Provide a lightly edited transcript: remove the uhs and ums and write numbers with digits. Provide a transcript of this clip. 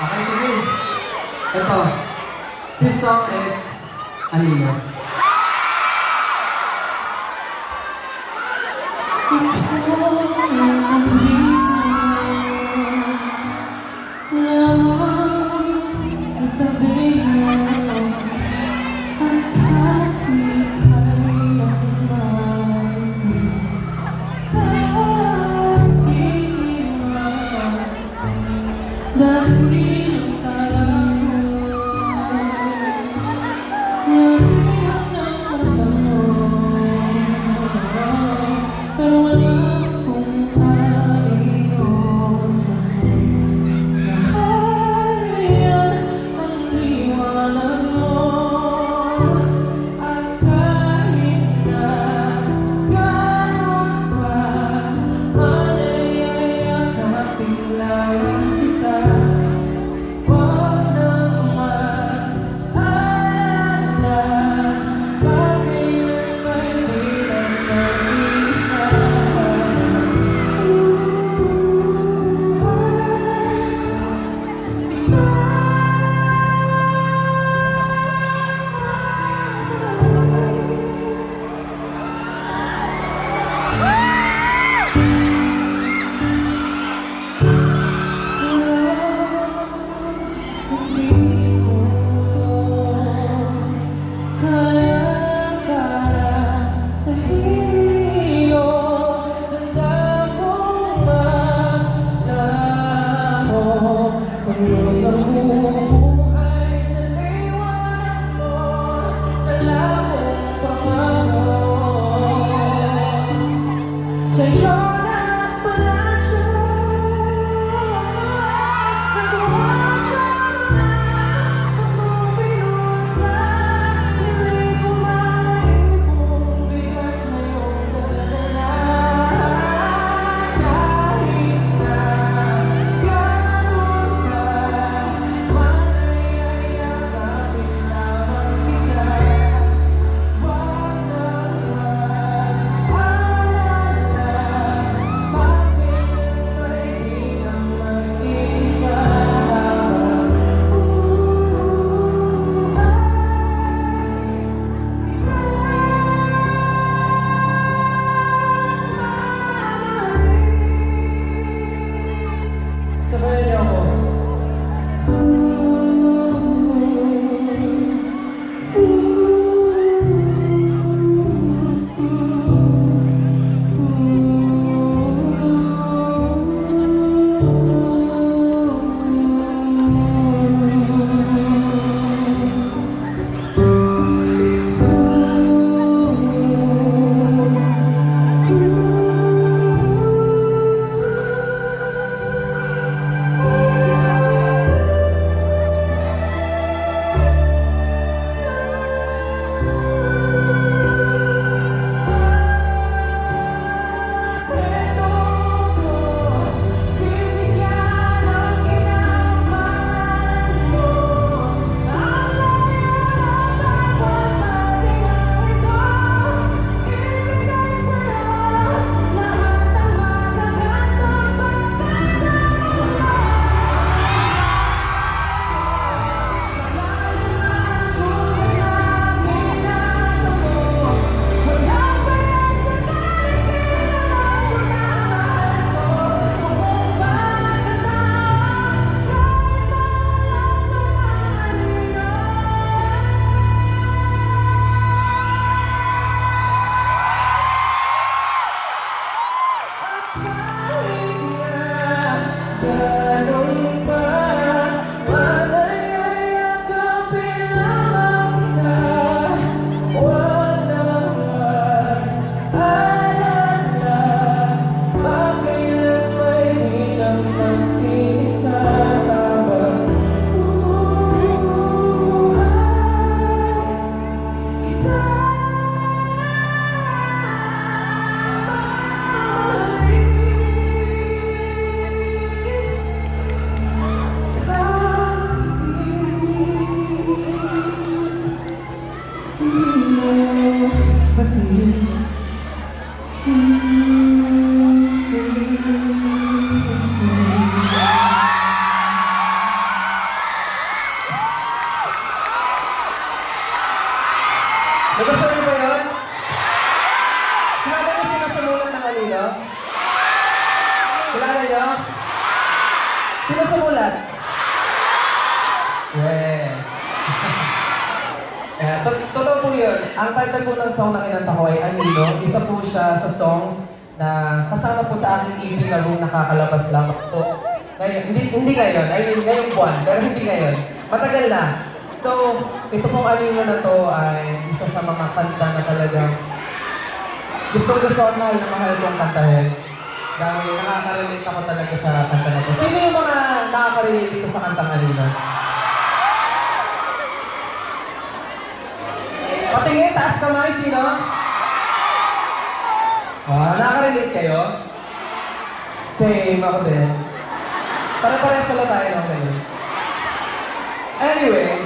Okay, sige. Ito. This song is Anino. Sino sumulat? Yeah. Totoo po yun. Ang title po ng song na kinanta ko ay Anino. Isa po siya sa songs na kasama po sa aking EP na room nakakalabas lamang ito. Ngayon, hindi ngayon. I mean, ngayong buwan. Pero hindi ngayon. Matagal na. So, ito pong Anino na to ay isa sa mga kanta na talagang gusto at mahal na mahal kong kantahin. Dahil nakaka-relate ako talaga sa kanta na to. Sino yung mga nakaka-relate dito sa kantang Anino? Patingin, taas kamay, sino? Nakaka-relate kayo? Same, ako din. Pare-parehas pala tayo, okay? Anyways,